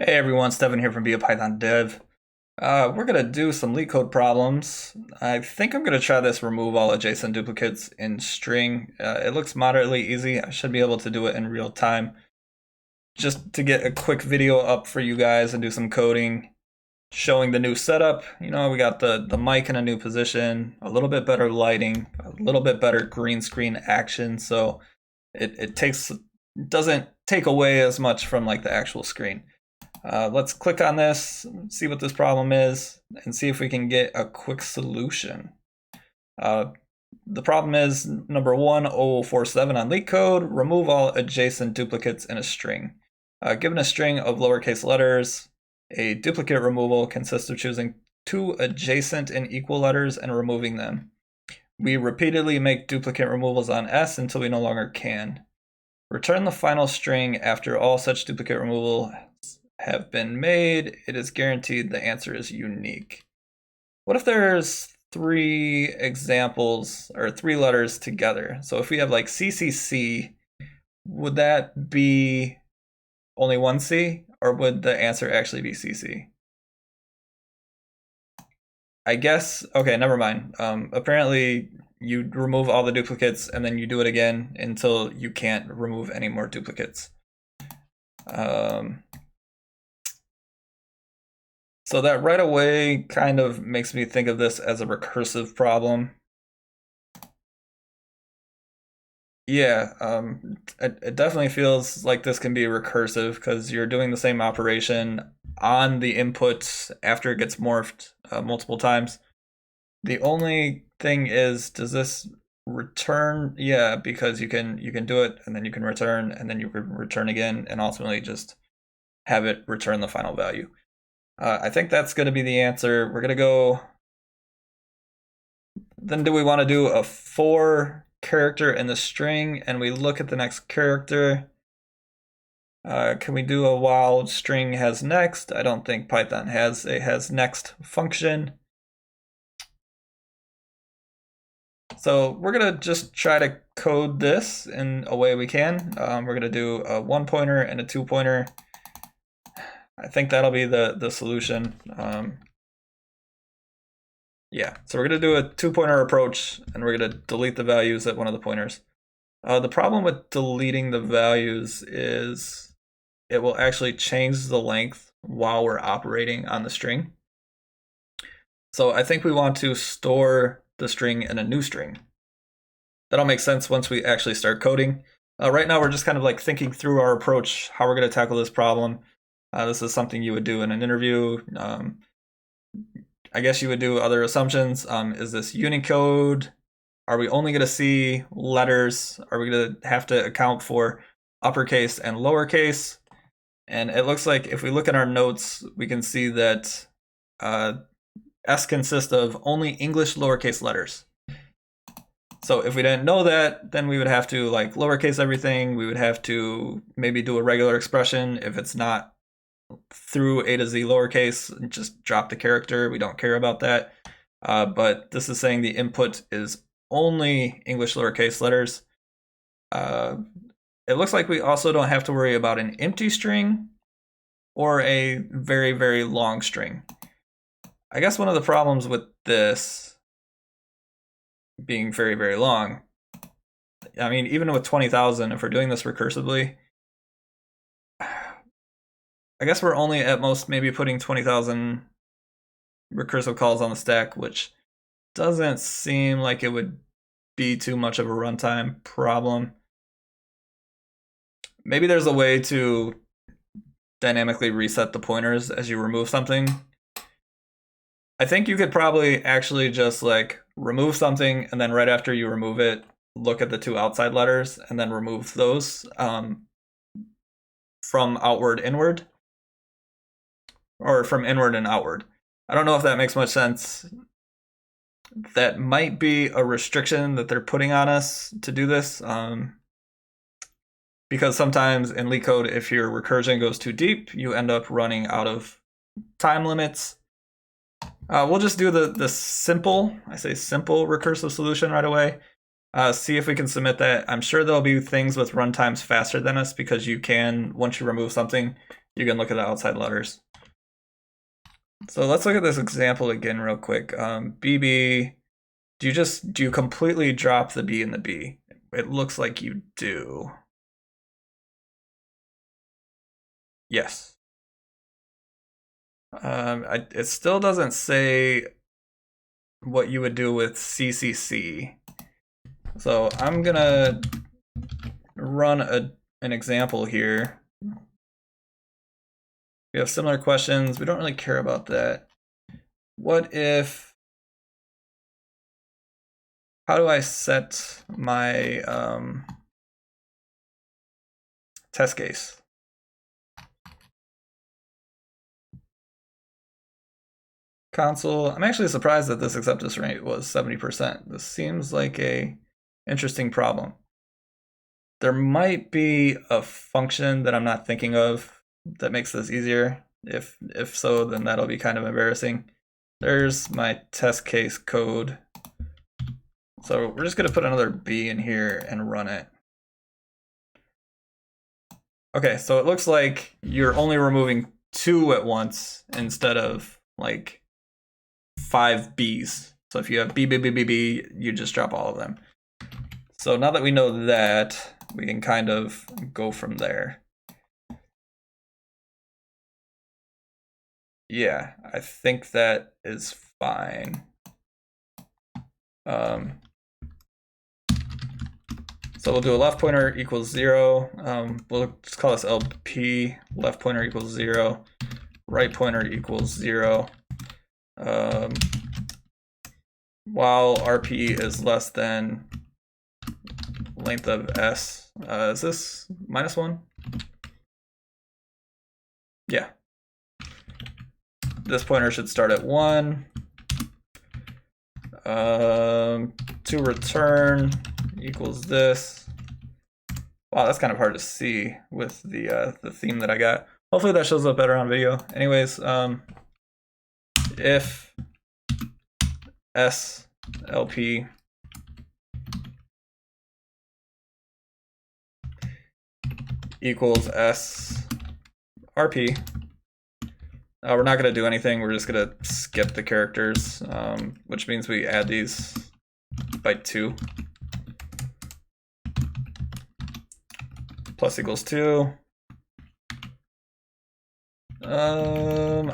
Hey everyone, Stefan here from Be a Python Dev. We're gonna do some LeetCode problems. I think I'm gonna try this remove all adjacent duplicates in string. It looks moderately easy. I should be able to do it in real time. Just to get a quick video up for you guys and do some coding, showing the new setup. You know, we got the mic in a new position, a little bit better lighting, a little bit better green screen action, so it doesn't take away as much from like the actual screen. Let's click on this, see what this problem is, and see if we can get a quick solution. The problem is number 1047 on LeetCode, remove all adjacent duplicates in a string. Given a string of lowercase letters, a duplicate removal consists of choosing two adjacent and equal letters and removing them. We repeatedly make duplicate removals on S until we no longer can. Return the final string after all such duplicate removal have been made. It is guaranteed the answer is unique. What if there's three examples or three letters together? So if we have like CCC, would that be only one C, or would the answer actually be CC? I guess, okay, never mind. Apparently you remove all the duplicates and then you do it again until you can't remove any more duplicates. So that right away kind of makes me think of this as a recursive problem. Yeah, it definitely feels like this can be recursive because you're doing the same operation on the input after it gets morphed multiple times. The only thing is, does this return? Yeah, because you can do it and then you can return and then you can return again and ultimately just have it return the final value. I think that's going to be the answer. We're going to go. Then do we want to do a for character in the string and we look at the next character? Can we do a while string has next? I don't think Python has a has next function. So we're going to just try to code this in a way we can. We're going to do a 1 pointer and a 2 pointer. I think that'll be the solution. Yeah, so we're going to do a 2 pointer approach and we're going to delete the values at one of the pointers. The problem with deleting the values is it will actually change the length while we're operating on the string. So I think we want to store the string in a new string. That'll make sense once we actually start coding. Right now we're just kind of like thinking through our approach, how we're going to tackle this problem. This is something you would do in an interview. I guess you would do other assumptions. Is this Unicode? Are we only going to see letters? Are we going to have to account for uppercase and lowercase? And it looks like if we look at our notes, we can see that S consists of only English lowercase letters. So if we didn't know that, then we would have to like lowercase everything. We would have to maybe do a regular expression if it's not through A to Z lowercase, and just drop the character. We don't care about that. But this is saying the input is only English lowercase letters. It looks like we also don't have to worry about an empty string or a very, very long string. I guess one of the problems with this being very, very long, I mean, even with 20,000, if we're doing this recursively, I guess we're only at most maybe putting 20,000 recursive calls on the stack, which doesn't seem like it would be too much of a runtime problem. Maybe there's a way to dynamically reset the pointers as you remove something. I think you could probably actually just like remove something and then right after you remove it, look at the two outside letters and then remove those from outward inward. Or from inward and outward. I don't know if that makes much sense. That might be a restriction that they're putting on us to do this. Because sometimes in LeetCode, if your recursion goes too deep, you end up running out of time limits. We'll just do the simple, I say simple recursive solution right away. See if we can submit that. I'm sure there'll be things with runtimes faster than us because you can, once you remove something, you can look at the outside letters. So let's look at this example again real quick. BB, do you completely drop the B in the B? It looks like you do. Yes. It still doesn't say what you would do with CCC. So I'm gonna run an example here. We have similar questions. We don't really care about that. What if, how do I set my test case? Console, I'm actually surprised that this acceptance rate was 70%. This seems like a interesting problem. There might be a function that I'm not thinking of that makes this easier. If so, then that'll be kind of embarrassing. There's my test case code. So we're just gonna put another B in here and run it. Okay, so it looks like you're only removing 2 at once instead of like 5 B's. So if you have B, B, B, B, B, you just drop all of them. So now that we know that, we can kind of go from there. Yeah, I think that is fine. So we'll do a left pointer equals 0. We'll just call this LP. Left pointer equals 0. Right pointer equals 0. While RP is less than length of S. Is this -1? Yeah. This pointer should start at 1. To return equals this. Wow, that's kind of hard to see with the theme that I got. Hopefully that shows up better on video. Anyways, if SLP equals SRP, we're not going to do anything. We're just going to skip the characters, which means we add these by 2. Plus equals 2.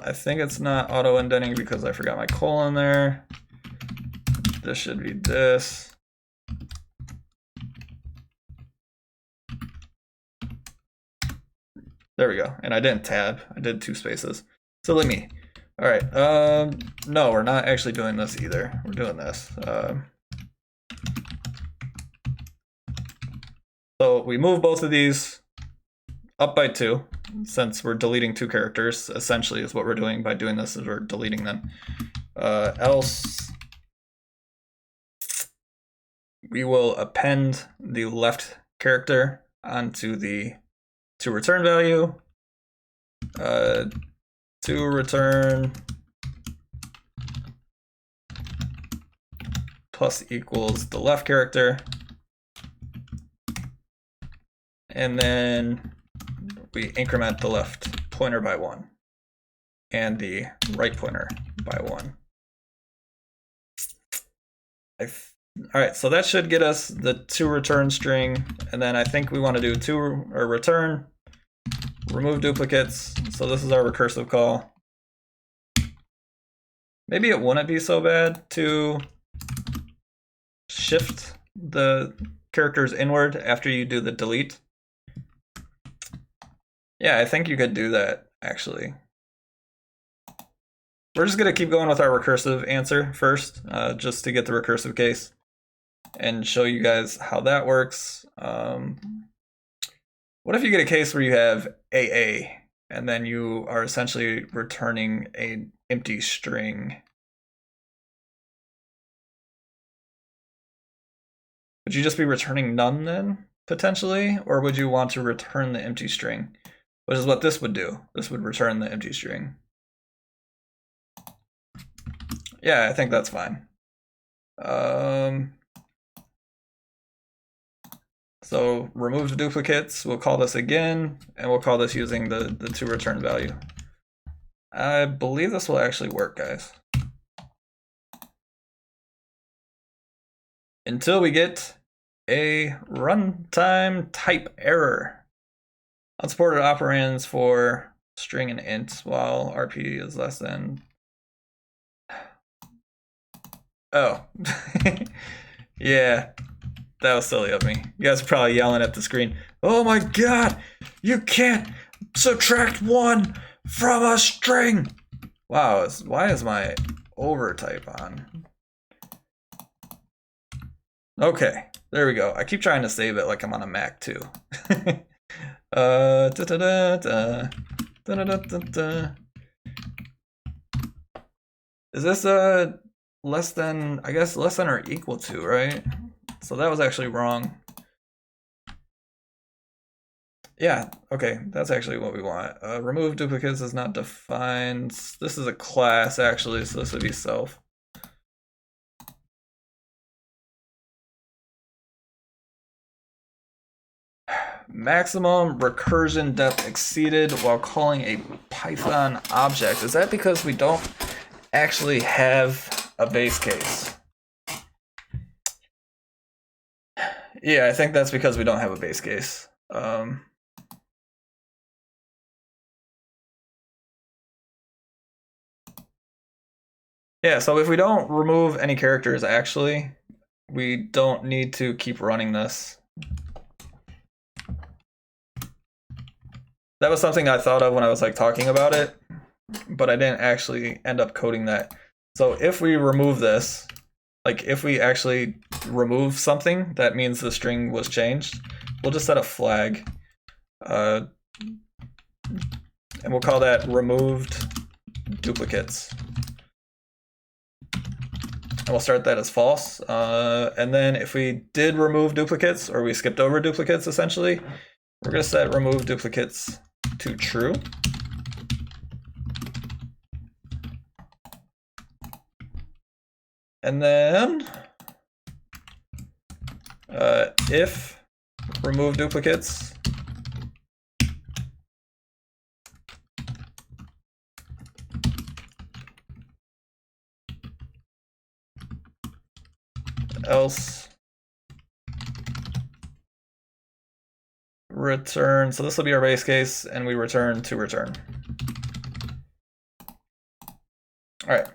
I think it's not auto indenting because I forgot my colon there. This should be this. There we go. And I didn't tab. I did 2 spaces. Silly me. All right. No, we're not actually doing this either. We're doing this. So we move both of these up by 2, since we're deleting 2 characters. Essentially, is what we're doing by doing this, is we're deleting them. Else, we will append the left character onto the to return value. To return plus equals the left character. And then we increment the left pointer by 1 and the right pointer by 1. All right, so that should get us the to return string. And then I think we want to do to or return, remove duplicates. So this is our recursive call. Maybe it wouldn't be so bad to shift the characters inward after you do the delete. Yeah, I think you could do that, actually. We're just going to keep going with our recursive answer first, just to get the recursive case and show you guys how that works. What if you get a case where you have AA, and then you are essentially returning an empty string? Would you just be returning none then, potentially? Or would you want to return the empty string? Which is what this would do. This would return the empty string. Yeah, I think that's fine. So remove the duplicates, we'll call this again, and we'll call this using the to return value. I believe this will actually work, guys. Until we get a runtime type error. Unsupported operands for string and int while RP is less than. Oh. Yeah, that was silly of me. You guys are probably yelling at the screen. Oh my god, you can't subtract 1 from a string. Wow, why is my overtype on? Okay, there we go. I keep trying to save it like I'm on a Mac too. Is this less than, I guess less than or equal to, right? So that was actually wrong. Yeah, okay, that's actually what we want. Remove duplicates is not defined. This is a class actually, so this would be self. Maximum recursion depth exceeded while calling a Python object. Is that because we don't actually have a base case? Yeah, I think that's because we don't have a base case. Yeah, so if we don't remove any characters, actually, we don't need to keep running this. That was something I thought of when I was like talking about it, but I didn't actually end up coding that. So if we remove this, like if we actually remove something, that means the string was changed. We'll just set a flag, and we'll call that removed duplicates. And we'll start that as false. And then if we did remove duplicates, or we skipped over duplicates essentially, we're gonna set remove duplicates to true. And then if remove duplicates else return, so this will be our base case, and we return to return. All right,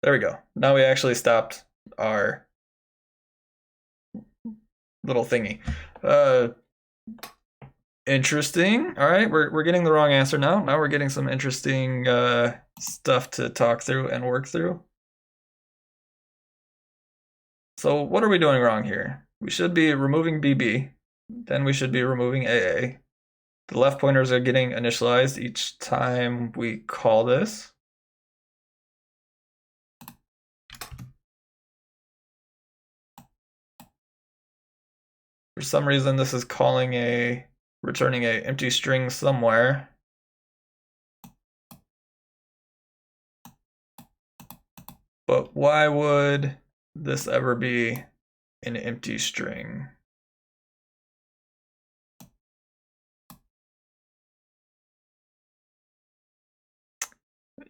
there we go. Now we actually stopped our little thingy. Interesting. All right, we're getting the wrong answer now. Now we're getting some interesting stuff to talk through and work through. So what are we doing wrong here? We should be removing BB, then we should be removing AA. The left pointers are getting initialized each time we call this. For some reason, this is calling returning a empty string somewhere. But why would this ever be an empty string?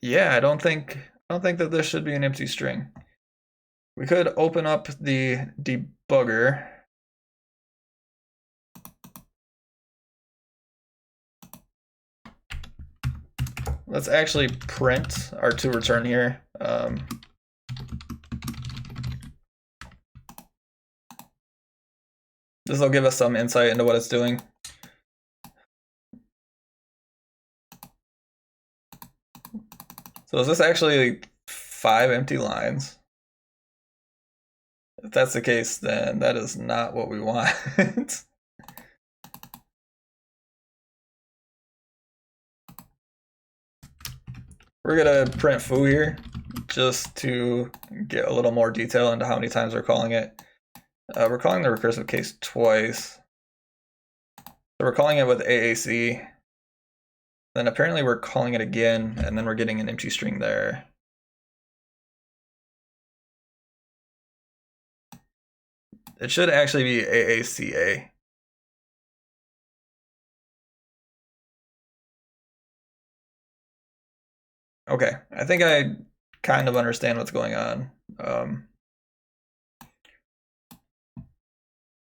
Yeah, I don't think that this should be an empty string. We could open up the debugger. Let's actually print our to return here. This will give us some insight into what it's doing. So is this actually 5 empty lines? If that's the case, then that is not what we want. We're gonna print foo here just to get a little more detail into how many times we're calling it. We're calling the recursive case twice. So we're calling it with AAC. Then apparently we're calling it again, and then we're getting an empty string there. It should actually be AACA, Okay, I think I kind of understand what's going on.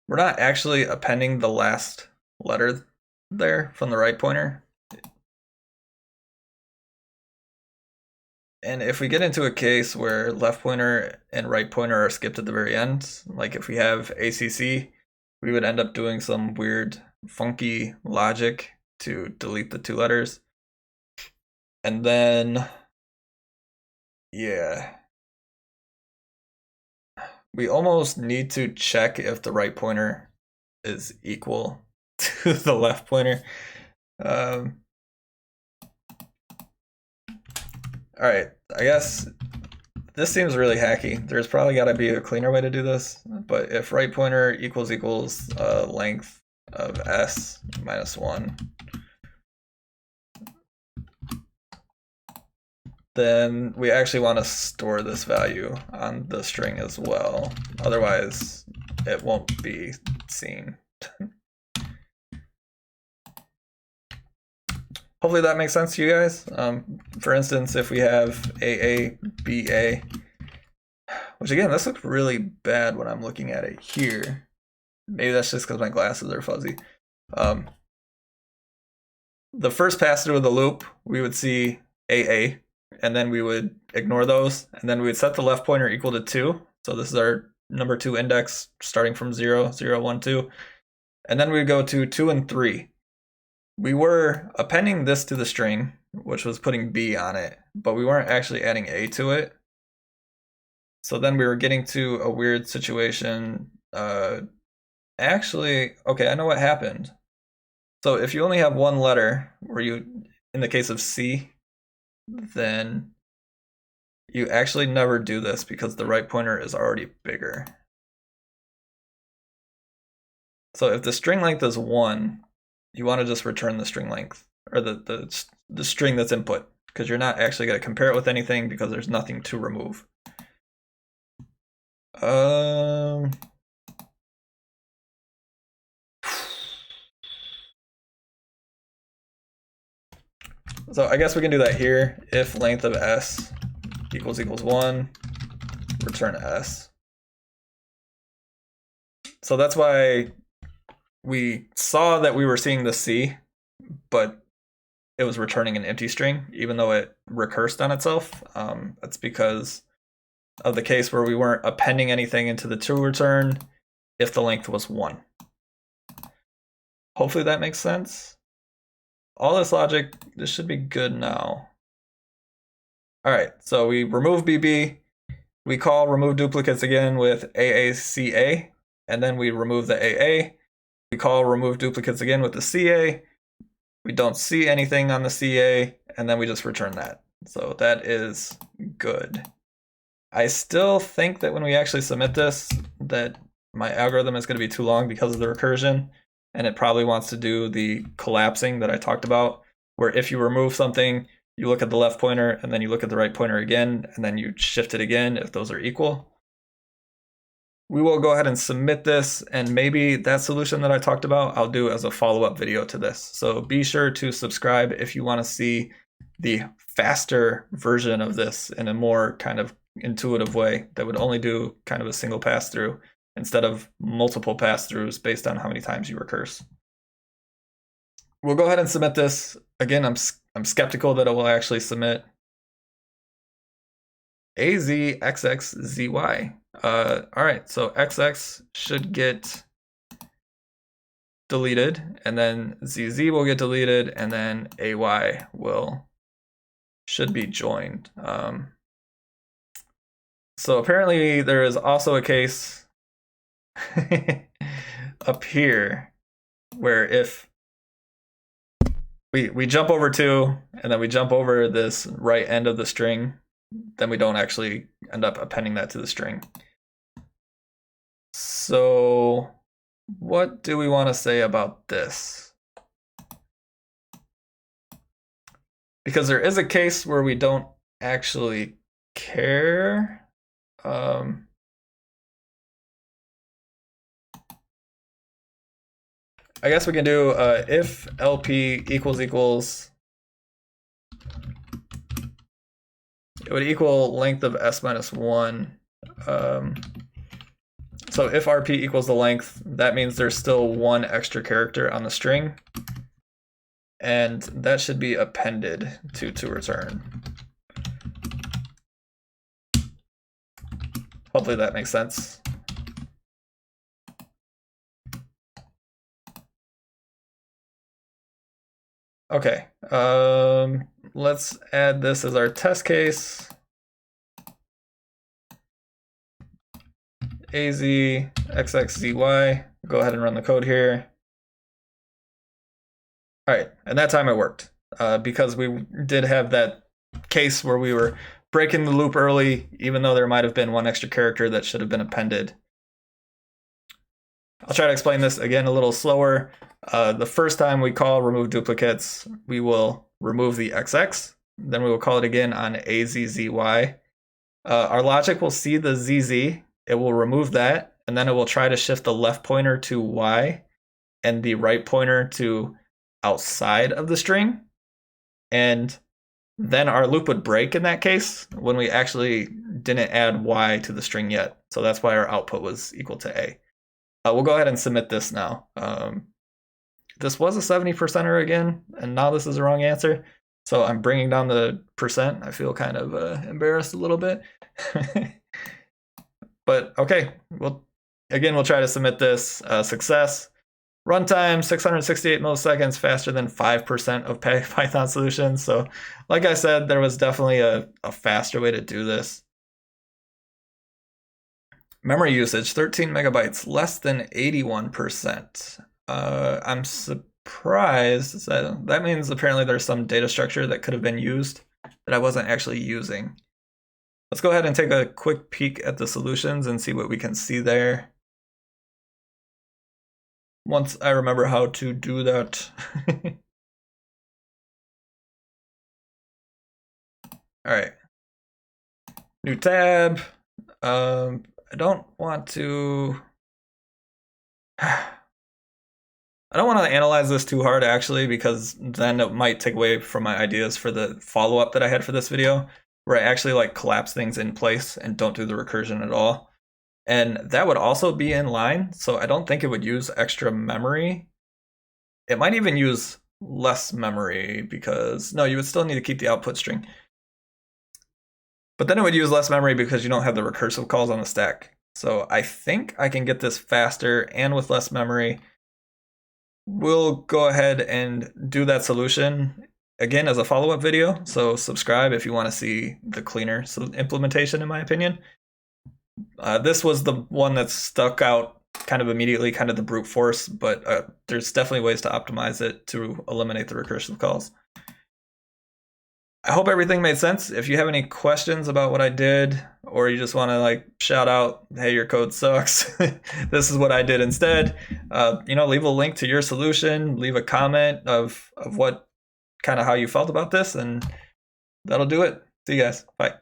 We're not actually appending the last letter there from the right pointer. And if we get into a case where left pointer and right pointer are skipped at the very end, like if we have ACC, we would end up doing some weird, funky logic to delete the two letters. And then, yeah, we almost need to check if the right pointer is equal to the left pointer. Um, all right, I guess this seems really hacky. There's probably got to be a cleaner way to do this, but if right pointer equals length of s minus 1, then we actually want to store this value on the string as well. Otherwise, it won't be seen. Hopefully that makes sense to you guys. For instance, if we have AA, BA, which again, this looks really bad when I'm looking at it here. Maybe that's just because my glasses are fuzzy. The first pass through of the loop, we would see AA, and then we would ignore those, and then we would set the left pointer equal to 2. So this is our number 2 index starting from 0, 0, 1, 2. And then we go to 2 and 3. We were appending this to the string, which was putting B on it, but we weren't actually adding A to it. So then we were getting to a weird situation. Actually, okay, I know what happened. So if you only have one letter, where you, in the case of C, then you actually never do this because the right pointer is already bigger. So if the string length is 1, you want to just return the string length, or the string that's input, because you're not actually going to compare it with anything because there's nothing to remove. So I guess we can do that here. If length of s equals 1, return s. So that's why we saw that we were seeing the C, but it was returning an empty string, even though it recursed on itself. That's because of the case where we weren't appending anything into the to return if the length was 1. Hopefully that makes sense. All this logic, this should be good now. All right, so we remove BB, we call remove duplicates again with AACA, and then we remove the AA. We call remove duplicates again with the CA. We don't see anything on the CA, and then we just return that. So that is good. I still think that when we actually submit this, that my algorithm is going to be too long because of the recursion, and it probably wants to do the collapsing that I talked about, where if you remove something, you look at the left pointer, and then you look at the right pointer again, and then you shift it again if those are equal. We will go ahead and submit this, and maybe that solution that I talked about, I'll do as a follow-up video to this. So be sure to subscribe if you want to see the faster version of this in a more kind of intuitive way that would only do kind of a single pass through instead of multiple pass throughs based on how many times you recurse. We'll go ahead and submit this. Again, I'm skeptical that it will actually submit. AZXXZY. All right, so XX should get deleted, and then ZZ will get deleted, and then AY should be joined. So apparently there is also a case up here where if we jump over 2 and then we jump over this right end of the string, then we don't actually end up appending that to the string. So what do we want to say about this? Because there is a case where we don't actually care. I guess we can do if LP equals it would equal length of s minus 1. So if RP equals the length, that means there's still one extra character on the string, and that should be appended to return. Hopefully that makes sense. Okay, let's add this as our test case. AZ XXZY, go ahead and run the code here. All right, and that time it worked because we did have that case where we were breaking the loop early, even though there might have been one extra character that should have been appended. I'll try to explain this again a little slower. The first time we call remove duplicates, we will remove the XX, then we will call it again on AZZY. Our logic will see the ZZ, it will remove that, and then it will try to shift the left pointer to Y and the right pointer to outside of the string. And then our loop would break in that case when we actually didn't add Y to the string yet. So that's why our output was equal to A. We'll go ahead and submit this now. This was a 70%er again, and now this is the wrong answer. So I'm bringing down the percent. I feel kind of embarrassed a little bit. But okay, we'll try to submit this. Success. Runtime 668 milliseconds, faster than 5% of Python solutions. So like I said, there was definitely a faster way to do this. Memory usage, 13 megabytes, less than 81%. I'm surprised. That means apparently there's some data structure that could have been used that I wasn't actually using. Let's go ahead and take a quick peek at the solutions and see what we can see there. Once I remember how to do that. All right. New tab. I don't want to analyze this too hard actually, because then it might take away from my ideas for the follow-up that I had for this video, where I actually like collapse things in place and don't do the recursion at all. And that would also be in line, so I don't think it would use extra memory. It might even use less memory because, no, you would still need to keep the output string. But then it would use less memory because you don't have the recursive calls on the stack. So I think I can get this faster and with less memory. We'll go ahead and do that solution again as a follow-up video. So subscribe if you want to see the cleaner implementation, in my opinion. This was the one that stuck out kind of immediately, kind of the brute force, but there's definitely ways to optimize it to eliminate the recursive calls. I hope everything made sense. If you have any questions about what I did, or you just want to like shout out, hey, your code sucks, this is what I did instead, leave a link to your solution, leave a comment of what kind of how you felt about this, and that'll do it. See you guys. Bye.